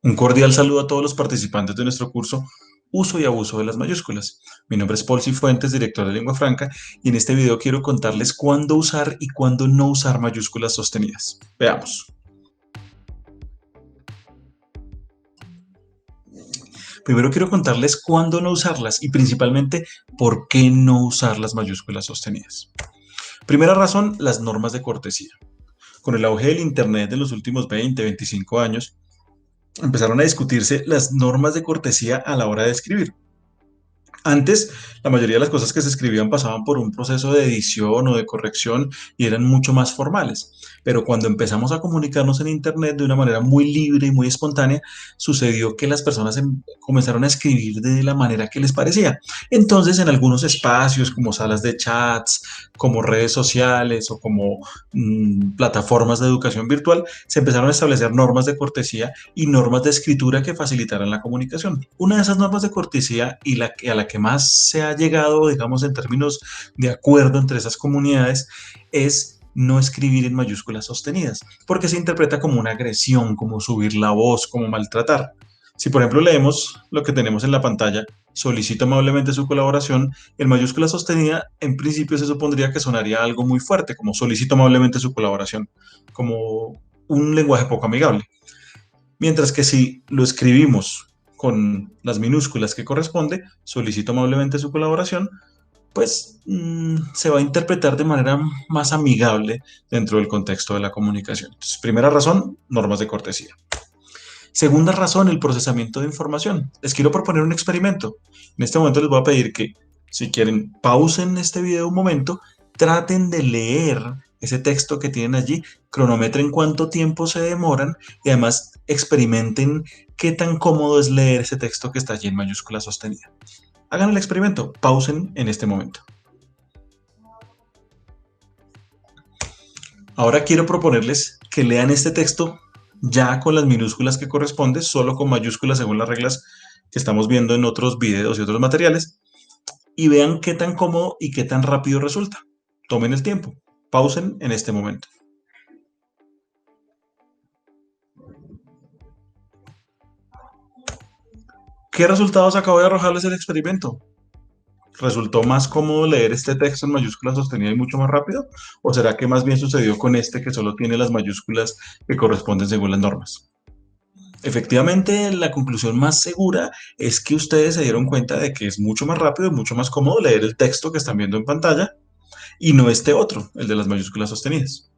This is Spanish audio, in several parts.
Un cordial saludo a todos los participantes de nuestro curso Uso y abuso de las mayúsculas. Mi nombre es Paul Cifuentes, director de Lengua Franca, y en este video quiero contarles cuándo usar y cuándo no usar mayúsculas sostenidas. Veamos. Primero quiero contarles cuándo no usarlas y principalmente por qué no usar las mayúsculas sostenidas. Primera razón, las normas de cortesía. Con el auge del Internet de los últimos 20, 25 años, empezaron a discutirse las normas de cortesía a la hora de escribir. Antes, la mayoría de las cosas que se escribían pasaban por un proceso de edición o de corrección y eran mucho más formales. Pero cuando empezamos a comunicarnos en Internet de una manera muy libre y muy espontánea, sucedió que las personas comenzaron a escribir de la manera que les parecía. Entonces, en algunos espacios como salas de chats, como redes sociales o como plataformas de educación virtual, se empezaron a establecer normas de cortesía y normas de escritura que facilitaran la comunicación. Una de esas normas de cortesía y a la que más se ha llegado, digamos, en términos de acuerdo entre esas comunidades, es no escribir en mayúsculas sostenidas, porque se interpreta como una agresión, como subir la voz, como maltratar. Si por ejemplo leemos lo que tenemos en la pantalla, solicito amablemente su colaboración, en mayúscula sostenida, en principio se supondría que sonaría algo muy fuerte, como solicito amablemente su colaboración, como un lenguaje poco amigable. Mientras que si lo escribimos con las minúsculas que corresponde, solicito amablemente su colaboración, pues se va a interpretar de manera más amigable dentro del contexto de la comunicación. Entonces, primera razón, normas de cortesía. Segunda razón, el procesamiento de información. Les quiero proponer un experimento. En este momento les voy a pedir que, si quieren, pausen este video un momento, traten de leer ese texto que tienen allí, cronometren cuánto tiempo se demoran y además experimenten qué tan cómodo es leer ese texto que está allí en mayúscula sostenida. Hagan el experimento, pausen en este momento. Ahora quiero proponerles que lean este texto ya con las minúsculas que corresponde, solo con mayúsculas según las reglas que estamos viendo en otros videos y otros materiales, y vean qué tan cómodo y qué tan rápido resulta. Tomen el tiempo, pausen en este momento. ¿Qué resultados acabo de arrojarles el experimento? ¿Resultó más cómodo leer este texto en mayúsculas sostenidas y mucho más rápido? ¿O será que más bien sucedió con este que solo tiene las mayúsculas que corresponden según las normas? Efectivamente, la conclusión más segura es que ustedes se dieron cuenta de que es mucho más rápido y mucho más cómodo leer el texto que están viendo en pantalla y no este otro, el de las mayúsculas sostenidas.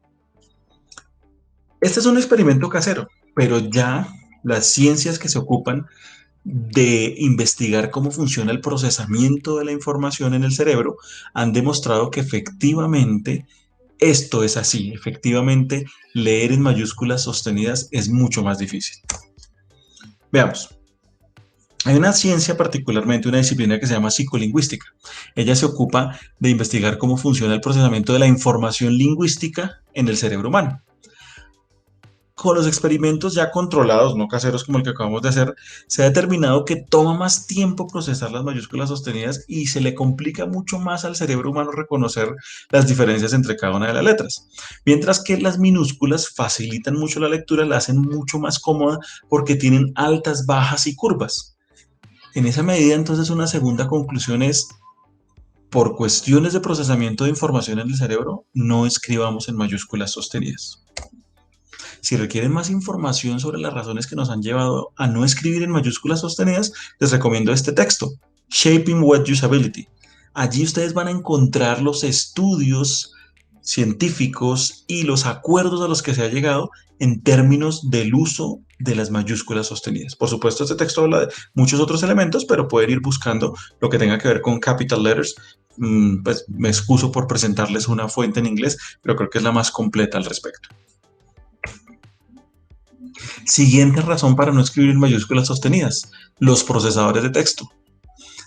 Este es un experimento casero, pero ya las ciencias que se ocupan de investigar cómo funciona el procesamiento de la información en el cerebro han demostrado que efectivamente esto es así. Efectivamente, leer en mayúsculas sostenidas es mucho más difícil. Veamos. Hay una ciencia, particularmente una disciplina que se llama psicolingüística. Ella se ocupa de investigar cómo funciona el procesamiento de la información lingüística en el cerebro humano. Con los experimentos ya controlados, no caseros como el que acabamos de hacer, se ha determinado que toma más tiempo procesar las mayúsculas sostenidas y se le complica mucho más al cerebro humano reconocer las diferencias entre cada una de las letras. Mientras que las minúsculas facilitan mucho la lectura, la hacen mucho más cómoda porque tienen altas, bajas y curvas. En esa medida, entonces, una segunda conclusión es, por cuestiones de procesamiento de información en el cerebro, no escribamos en mayúsculas sostenidas. Si requieren más información sobre las razones que nos han llevado a no escribir en mayúsculas sostenidas, les recomiendo este texto, Shaping Web Usability. Allí ustedes van a encontrar los estudios científicos y los acuerdos a los que se ha llegado en términos del uso de las mayúsculas sostenidas. Por supuesto, este texto habla de muchos otros elementos, pero pueden ir buscando lo que tenga que ver con capital letters. Pues me excuso por presentarles una fuente en inglés, pero creo que es la más completa al respecto. Siguiente razón para no escribir en mayúsculas sostenidas, los procesadores de texto.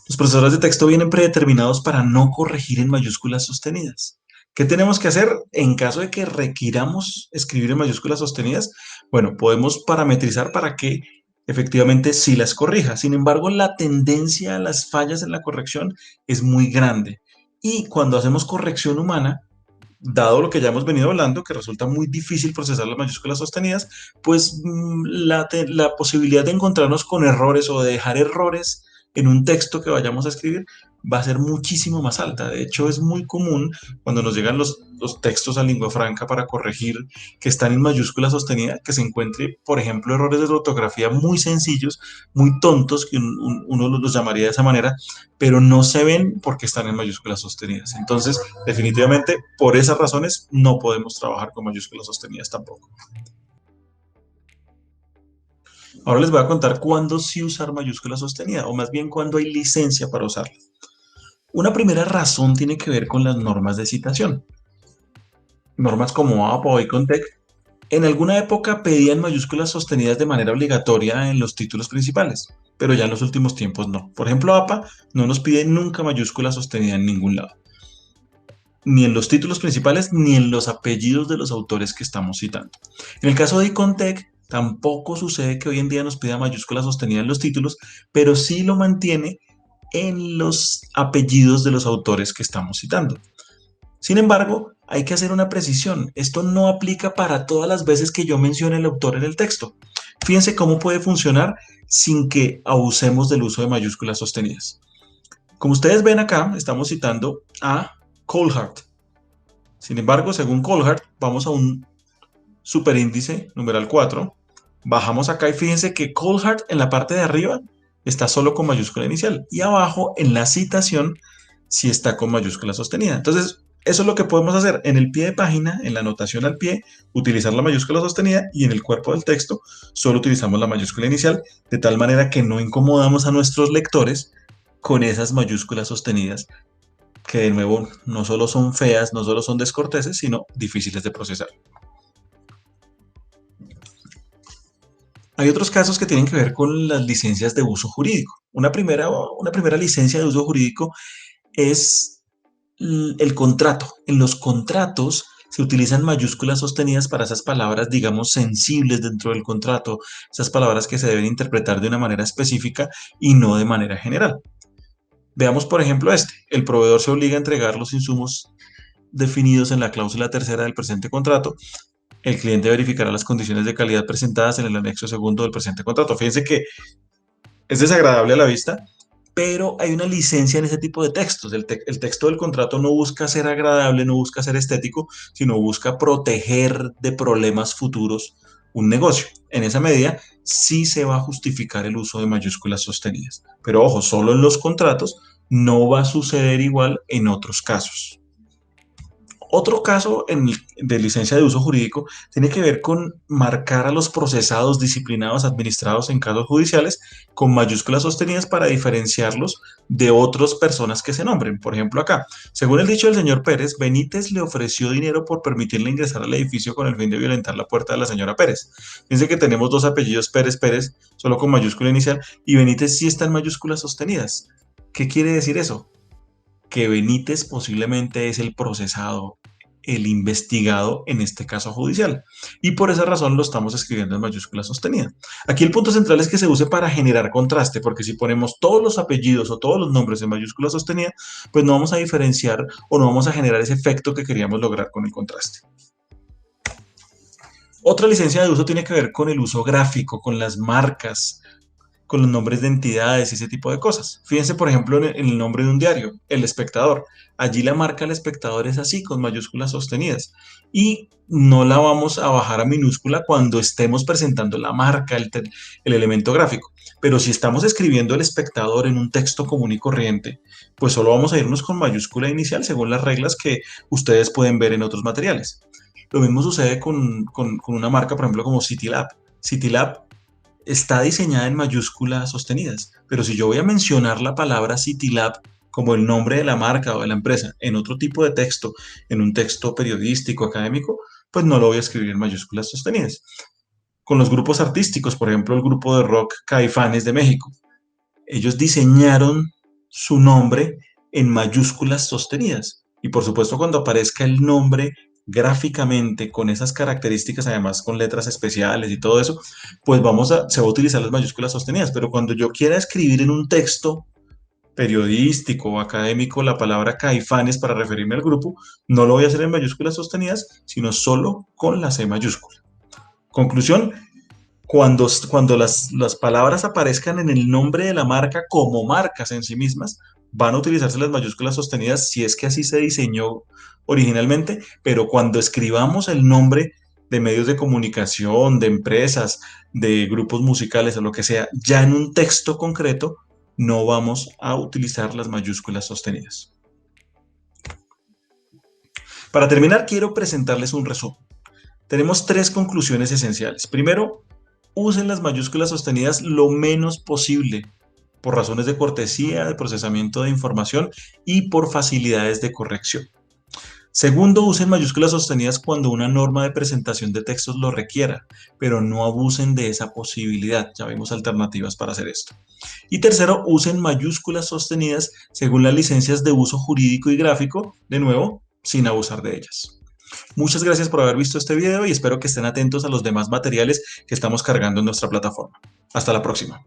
Los procesadores de texto vienen predeterminados para no corregir en mayúsculas sostenidas. ¿Qué tenemos que hacer en caso de que requiramos escribir en mayúsculas sostenidas? Bueno, podemos parametrizar para que efectivamente sí las corrija. Sin embargo, la tendencia a las fallas en la corrección es muy grande. Y cuando hacemos corrección humana, Dado lo que ya hemos venido hablando, que resulta muy difícil procesar las mayúsculas sostenidas, pues la posibilidad de encontrarnos con errores o de dejar errores en un texto que vayamos a escribir va a ser muchísimo más alta. De hecho, es muy común cuando nos llegan los textos a lingua franca para corregir que están en mayúscula sostenida, que se encuentre, por ejemplo, errores de ortografía muy sencillos, muy tontos, que uno los llamaría de esa manera, pero no se ven porque están en mayúsculas sostenidas. Entonces, definitivamente, por esas razones, no podemos trabajar con mayúsculas sostenidas tampoco. Ahora les voy a contar cuándo sí usar mayúscula sostenida, o más bien cuándo hay licencia para usarla. Una primera razón tiene que ver con las normas de citación. Normas como APA o ICONTEX en alguna época pedían mayúsculas sostenidas de manera obligatoria en los títulos principales, pero ya en los últimos tiempos no. Por ejemplo, APA no nos pide nunca mayúscula sostenida en ningún lado, ni en los títulos principales ni en los apellidos de los autores que estamos citando. En el caso de ICONTEX, tampoco sucede que hoy en día nos pida mayúscula sostenida en los títulos, pero sí lo mantiene en los apellidos de los autores que estamos citando. Sin embargo, hay que hacer una precisión. Esto no aplica para todas las veces que yo mencione el autor en el texto. Fíjense cómo puede funcionar sin que abusemos del uso de mayúsculas sostenidas. Como ustedes ven acá, estamos citando a Coulthard. Sin embargo, según Coulthard, vamos a un superíndice, numeral 4, bajamos acá y fíjense que Coulthard en la parte de arriba está solo con mayúscula inicial y abajo en la citación sí está con mayúscula sostenida. Entonces, eso es lo que podemos hacer en el pie de página, en la anotación al pie, utilizar la mayúscula sostenida y en el cuerpo del texto solo utilizamos la mayúscula inicial, de tal manera que no incomodamos a nuestros lectores con esas mayúsculas sostenidas que de nuevo no solo son feas, no solo son descorteses, sino difíciles de procesar. Hay otros casos que tienen que ver con las licencias de uso jurídico. Una primera licencia de uso jurídico es el contrato. En los contratos se utilizan mayúsculas sostenidas para esas palabras, digamos, sensibles dentro del contrato, esas palabras que se deben interpretar de una manera específica y no de manera general. Veamos, por ejemplo, este. El proveedor se obliga a entregar los insumos definidos en la cláusula tercera del presente contrato. El cliente verificará las condiciones de calidad presentadas en el anexo segundo del presente contrato. Fíjense que es desagradable a la vista, pero hay una licencia en ese tipo de textos. El texto del contrato no busca ser agradable, no busca ser estético, sino busca proteger de problemas futuros un negocio. En esa medida, sí se va a justificar el uso de mayúsculas sostenidas. Pero ojo, solo en los contratos, no va a suceder igual en otros casos. Otro caso de licencia de uso jurídico tiene que ver con marcar a los procesados, disciplinados, administrados en casos judiciales con mayúsculas sostenidas para diferenciarlos de otras personas que se nombren. Por ejemplo, acá, según el dicho del señor Pérez, Benítez le ofreció dinero por permitirle ingresar al edificio con el fin de violentar la puerta de la señora Pérez. Fíjense que tenemos dos apellidos Pérez Pérez, solo con mayúscula inicial, y Benítez sí está en mayúsculas sostenidas. ¿Qué quiere decir eso? Que Benítez posiblemente es el procesado, el investigado en este caso judicial. Y por esa razón lo estamos escribiendo en mayúscula sostenida. Aquí el punto central es que se use para generar contraste, porque si ponemos todos los apellidos o todos los nombres en mayúscula sostenida, pues no vamos a diferenciar o no vamos a generar ese efecto que queríamos lograr con el contraste. Otra licencia de uso tiene que ver con el uso gráfico, con las marcas, con los nombres de entidades y ese tipo de cosas. Fíjense, por ejemplo, en el nombre de un diario, El Espectador. Allí la marca El Espectador es así, con mayúsculas sostenidas. Y no la vamos a bajar a minúscula cuando estemos presentando la marca, el elemento gráfico. Pero si estamos escribiendo El Espectador en un texto común y corriente, pues solo vamos a irnos con mayúscula inicial según las reglas que ustedes pueden ver en otros materiales. Lo mismo sucede con una marca, por ejemplo, como CityLab. CityLab está diseñada en mayúsculas sostenidas, pero si yo voy a mencionar la palabra CityLab como el nombre de la marca o de la empresa en otro tipo de texto, en un texto periodístico, académico, pues no lo voy a escribir en mayúsculas sostenidas. Con los grupos artísticos, por ejemplo, el grupo de rock Caifanes de México, ellos diseñaron su nombre en mayúsculas sostenidas. Y por supuesto, cuando aparezca el nombre gráficamente con esas características, además con letras especiales y todo eso, pues se va a utilizar las mayúsculas sostenidas. Pero cuando yo quiera escribir en un texto periodístico o académico la palabra Caifanes para referirme al grupo, no lo voy a hacer en mayúsculas sostenidas, sino solo con la C mayúscula. Conclusión, cuando las palabras aparezcan en el nombre de la marca como marcas en sí mismas, van a utilizarse las mayúsculas sostenidas si es que así se diseñó originalmente, pero cuando escribamos el nombre de medios de comunicación, de empresas, de grupos musicales o lo que sea, ya en un texto concreto, no vamos a utilizar las mayúsculas sostenidas. Para terminar, quiero presentarles un resumen. Tenemos tres conclusiones esenciales. Primero, usen las mayúsculas sostenidas lo menos posible por razones de cortesía, de procesamiento de información y por facilidades de corrección. Segundo, usen mayúsculas sostenidas cuando una norma de presentación de textos lo requiera, pero no abusen de esa posibilidad. Ya vimos alternativas para hacer esto. Y tercero, usen mayúsculas sostenidas según las licencias de uso jurídico y gráfico, de nuevo, sin abusar de ellas. Muchas gracias por haber visto este video y espero que estén atentos a los demás materiales que estamos cargando en nuestra plataforma. Hasta la próxima.